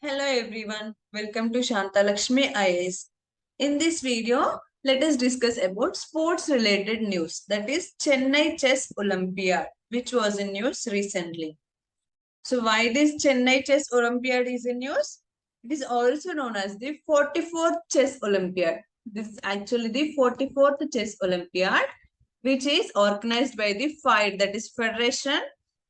Hello everyone, welcome to Shantha Lakshmi IAS. In this video, let us discuss about sports related news, that is Chennai Chess Olympiad, which was in news recently. So why this Chennai Chess Olympiad is in news? It is also known as the 44th Chess Olympiad. This is actually the 44th Chess Olympiad, which is organized by the FIDE, that is Federation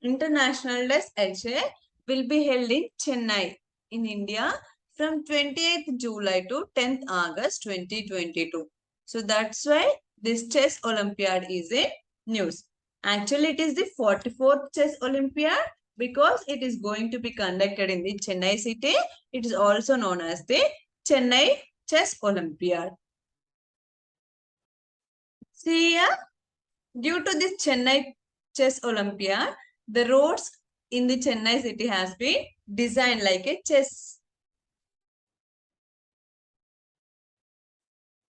International des Echecs, will be held in Chennai in India from 28th July to 10th August 2022. So that's why this Chess Olympiad is in news. Actually, it is the 44th Chess Olympiad because it is going to be conducted in the Chennai city. It is also known as the Chennai Chess Olympiad. See here, due to this Chennai Chess Olympiad, the roads in the Chennai city has been designed like a chess.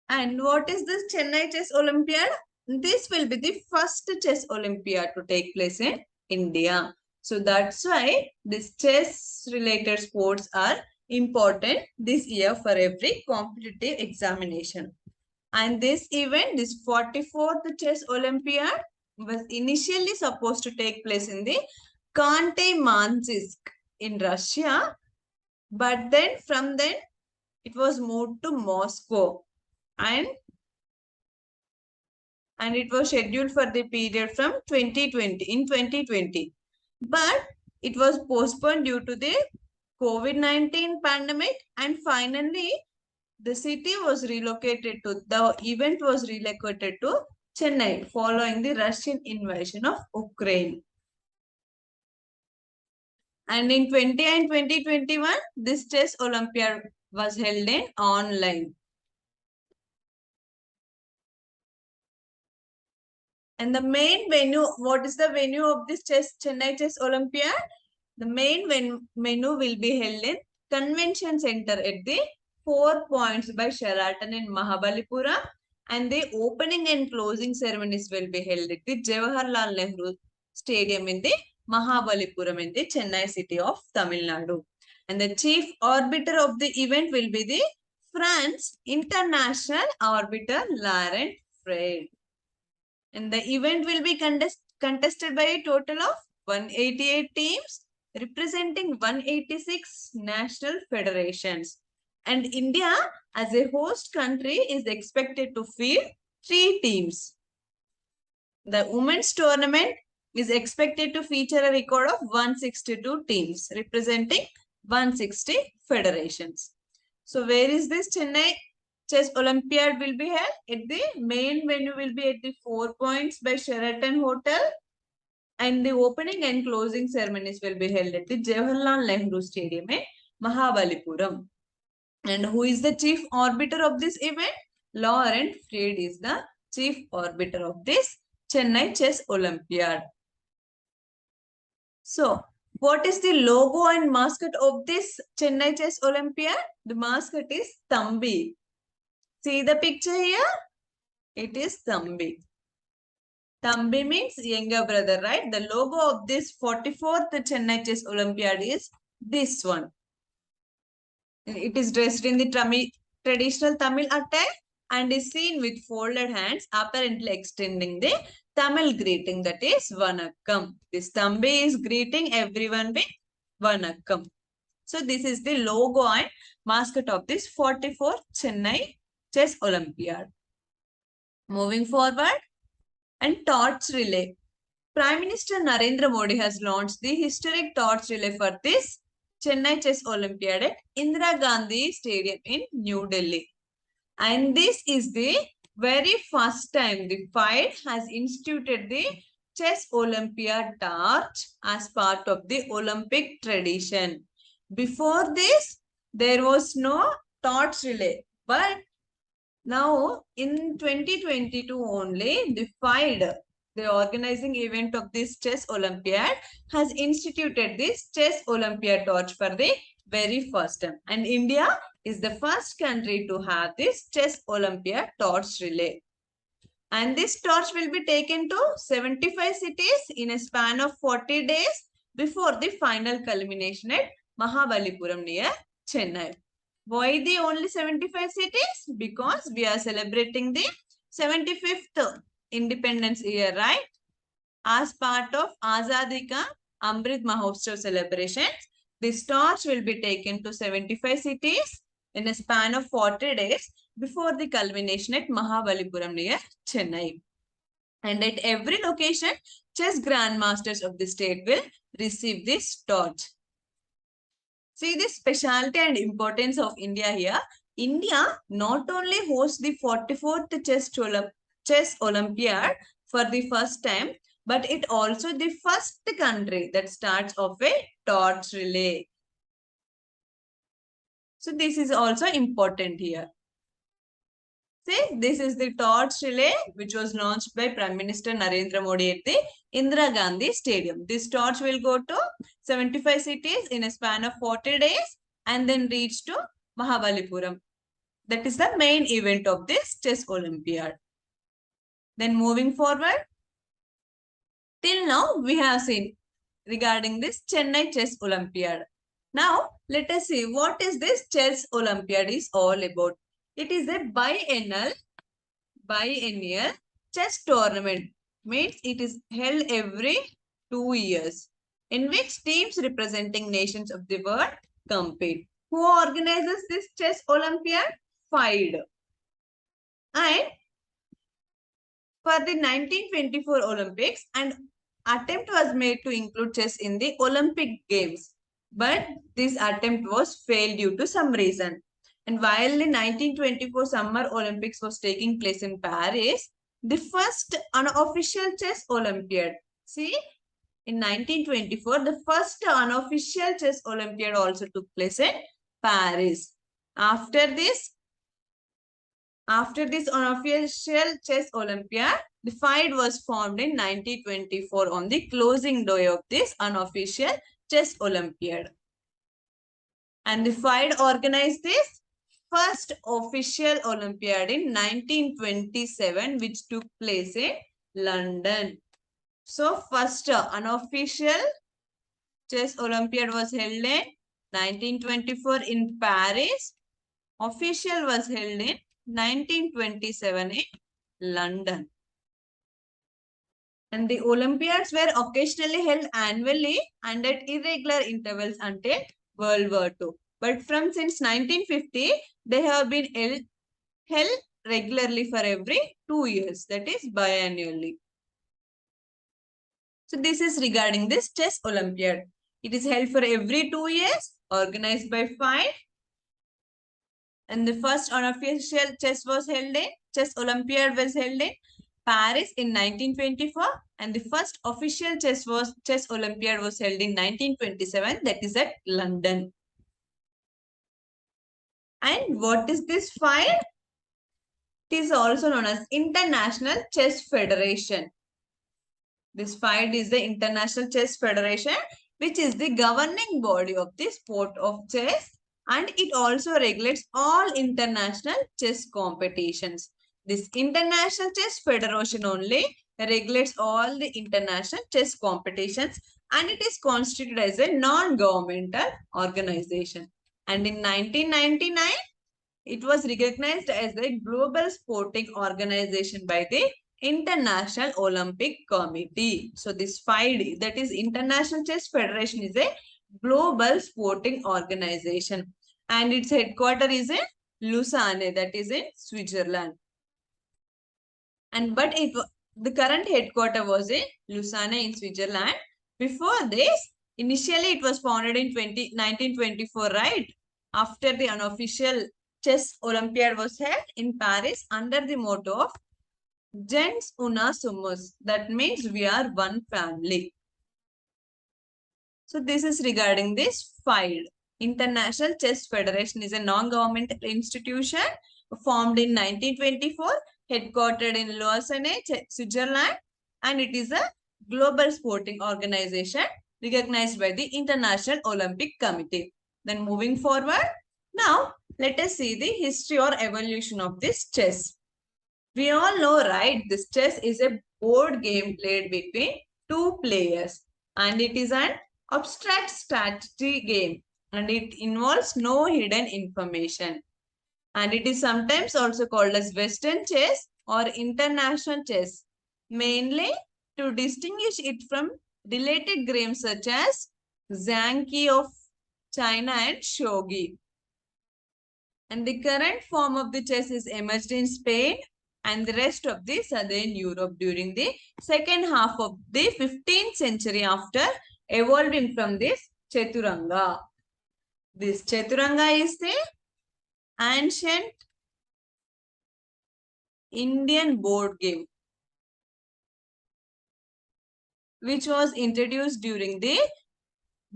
And what is this Chennai Chess Olympiad? This will be the first chess Olympiad to take place in India. So that's why these chess related sports are important this year for every competitive examination. And this event, this 44th Chess Olympiad, was initially supposed to take place in the Khanty-Mansisk in Russia. But then from then, it was moved to Moscow. And it was scheduled for the period from 2020. But it was postponed due to the COVID-19 pandemic, and finally the event was relocated to Chennai following the Russian invasion of Ukraine. And in 2021, this chess Olympiad was held in online. And the main venue, what is the venue of this Chennai Chess Olympiad? The main venue will be held in Convention Center at the 4 Points by Sheraton in Mahabalipuram, and the opening and closing ceremonies will be held at the Jawaharlal Nehru Stadium in the Mahabalipuram in the Chennai city of Tamil Nadu. And the chief arbiter of the event will be the France International Arbiter Laurent Fred. And the event will be contested by a total of 188 teams representing 186 national federations. And India, as a host country, is expected to field 3 teams. The women's tournament is expected to feature a record of 162 teams representing 160 federations. So where is this Chennai Chess Olympiad will be held? At the main venue will be at the 4 Points by Sheraton Hotel, and the opening and closing ceremonies will be held at the Jawaharlal Nehru Stadium in Mahabalipuram. And who is the chief arbiter of this event? Laurent Fred is the chief arbiter of this Chennai Chess Olympiad. So, what is the logo and mascot of this Chennai Chess Olympiad? The mascot is Thambi. See the picture here? It is Thambi. Thambi means younger brother, right? The logo of this 44th Chennai Chess Olympiad is this one. It is dressed in the traditional Tamil attire and is seen with folded hands, apparently extending the Tamil greeting, that is Vanakkam. This Thambi is greeting everyone with Vanakkam. So this is the logo and mascot of this 44th Chennai Chess Olympiad. Moving forward, and torch relay. Prime Minister Narendra Modi has launched the historic torch relay for this Chennai Chess Olympiad at Indira Gandhi Stadium in New Delhi. And this is the very first time the FIDE has instituted the Chess Olympiad torch as part of the Olympic tradition. Before this, there was no torch relay, but now in 2022 only, the FIDE, the organizing event of this Chess Olympiad, has instituted this Chess Olympiad torch for the very first time. And India is the first country to have this Chess Olympiad torch relay. And this torch will be taken to 75 cities in a span of 40 days before the final culmination at Mahabalipuram near Chennai. Why the only 75 cities? Because we are celebrating the 75th Independence year, right? As part of Azadi Ka Amrit Mahotsav celebrations, this torch will be taken to 75 cities in a span of 40 days before the culmination at Mahabalipuram near Chennai. And at every location, chess grandmasters of the state will receive this torch. See the specialty and importance of India here. India not only hosts the 44th Chess Olympiad for the first time, but it also the first country that starts off a torch relay. So this is also important here. See, this is the torch relay which was launched by Prime Minister Narendra Modi at the Indira Gandhi Stadium. This torch will go to 75 cities in a span of 40 days and then reach to Mahabalipuram. That is the main event of this Chess Olympiad. Then moving forward, till now we have seen regarding this Chennai Chess Olympiad. Now let us see what is this Chess Olympiad is all about. It is a biennial chess tournament. Means it is held every 2 years in which teams representing nations of the world compete. Who organizes this chess Olympiad? FIDE. And for the 1924 Olympics, an attempt was made to include chess in the Olympic Games. But this attempt was failed due to some reason. And while the 1924 Summer Olympics was taking place in Paris, the first unofficial chess Olympiad. See, in 1924, the first unofficial chess Olympiad also took place in Paris. After this unofficial chess Olympiad, the FIDE was formed in 1924 on the closing day of this unofficial chess Olympiad. And the FIDE organized this first official Olympiad in 1927, which took place in London. So, first unofficial chess Olympiad was held in 1924 in Paris. Official was held in 1927 in London. And the Olympiads were occasionally held annually and at irregular intervals until World War II. But from since 1950, they have been held regularly for every 2 years, that is biannually. So this is regarding this chess Olympiad. It is held for every 2 years, organized by FIDE. And the first unofficial chess Olympiad was held in Paris in 1924, and the first official chess Olympiad was held in 1927, that is at London. And what is this FIDE? It is also known as International Chess Federation. This FIDE is the International Chess Federation, which is the governing body of the sport of chess, and it also regulates all international chess competitions. This International Chess Federation only regulates all the international chess competitions, and it is constituted as a non-governmental organization. And in 1999, it was recognized as a global sporting organization by the International Olympic Committee. So this FIDE, that is International Chess Federation, is a global sporting organization, and its headquarters is in Lausanne, that is in Switzerland. And but the current headquarters was in Lausanne in Switzerland. Before this, initially it was founded in 1924, right? After the unofficial chess Olympiad was held in Paris under the motto of Gens Una Sumus. That means we are one family. So this is regarding this FIDE. International Chess Federation is a non-governmental institution formed in 1924, headquartered in Lausanne, Switzerland, and it is a global sporting organization recognized by the International Olympic Committee. Then moving forward, now let us see the history or evolution of this chess. We all know, right? This chess is a board game played between two players, and it is an abstract strategy game. and it involves no hidden information. And it is sometimes also called as Western chess or international chess, mainly to distinguish it from related games such as Zhangqi of China and Shogi. And the current form of the chess is emerged in Spain and the rest of the southern Europe during the second half of the 15th century after evolving from this Chaturanga. This Chaturanga is the ancient Indian board game which was introduced during the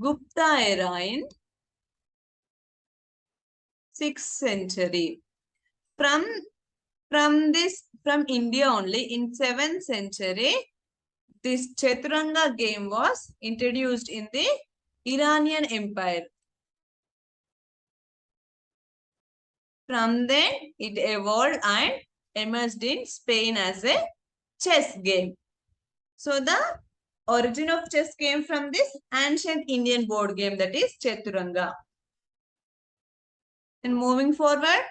Gupta era in 6th century. From India only in 7th century, this Chaturanga game was introduced in the Iranian Empire. From then, it evolved and emerged in Spain as a chess game. So the origin of chess came from this ancient Indian board game, that is Chaturanga. And moving forward,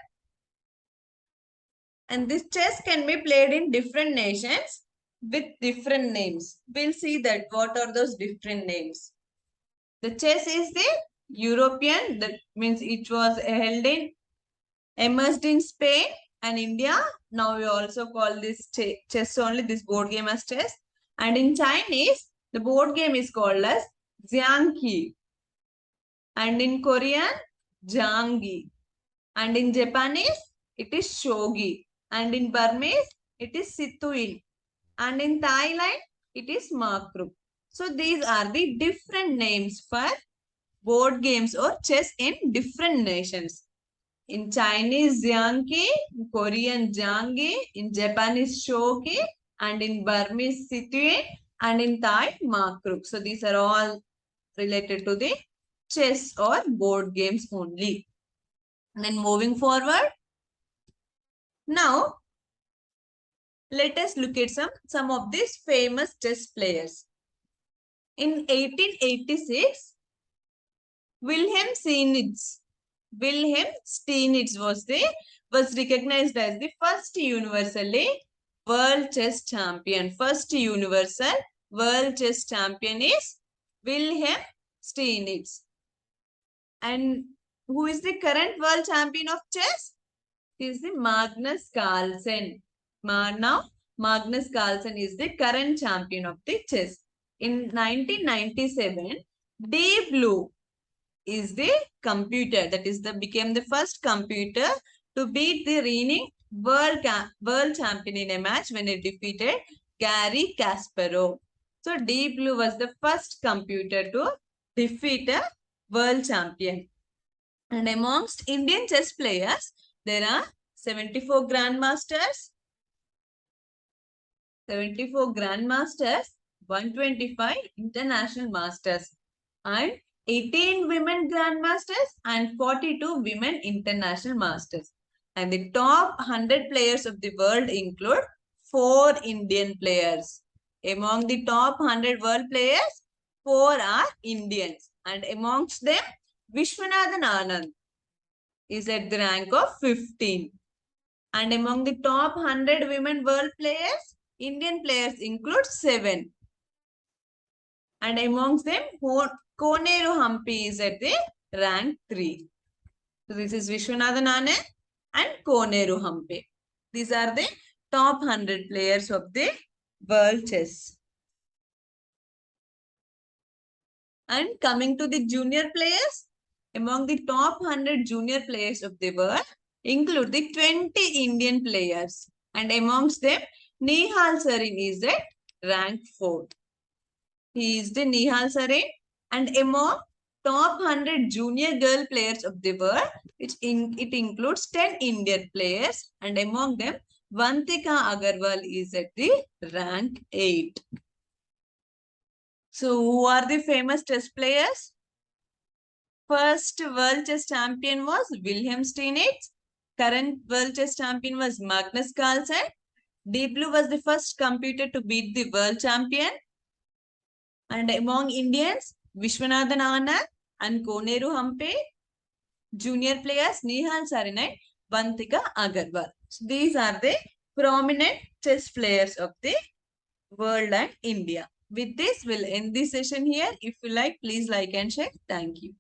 and this chess can be played in different nations with different names. We'll see that what are those different names. The chess is the European, that means it was held in, emerged in Spain and India. Now we also call this chess only, this board game as chess. And in Chinese, the board game is called as Jiangqi. And in Korean, Jangi. And in Japanese, it is Shogi. And in Burmese, it is Situin. And in Thailand, it is Makruk. So these are the different names for board games or chess in different nations. In Chinese, Jiangqi, in Korean, Jangi, in Japanese, Shogi, and in Burmese, Situin, and in Thai, Makruk. So these are all related to the chess or board games only. And then moving forward, now let us look at some of these famous chess players. In 1886, Wilhelm Steinitz was recognized as the first universally world chess champion. First universal world chess champion is Wilhelm Steinitz. And who is the current world champion of chess? It is the Magnus Carlsen. Now, Magnus Carlsen is the current champion of the chess. In 1997, Deep Blue is the computer that is became the first computer to beat the reigning world champion in a match when it defeated Garry Kasparov. So Deep Blue was the first computer to defeat a world champion. And amongst Indian chess players, there are 74 grandmasters, 125 international masters, and 18 women grandmasters and 42 women international masters. And the top 100 players of the world include 4 Indian players. Among the top 100 world players, 4 are Indians. And amongst them, Vishwanathan Anand is at the rank of 15. And among the top 100 women world players, Indian players include 7. And amongst them, Koneru Hampi is at the rank 3. So this is Vishwanathan Anand and Koneru Hampi. These are the top 100 players of the world chess. And coming to the junior players, among the top 100 junior players of the world include the 20 Indian players. And amongst them, Nihal Sarin is at rank 4. He is the Nihal Sarin. And among top 100 junior girl players of the world, it includes 10 Indian players. And among them, Vantika Agarwal is at the rank 8. So who are the famous chess players? First world chess champion was Wilhelm Steinitz. Current world chess champion was Magnus Carlsen. Deep Blue was the first computer to beat the world champion. And among Indians, Vishwanathan Anand, and Koneru Hampe. Junior players Nihal Sarinai, Bantika Agarwal. So these are the prominent chess players of the world and India. With this, we'll end this session here. If you like, please like and share. Thank you.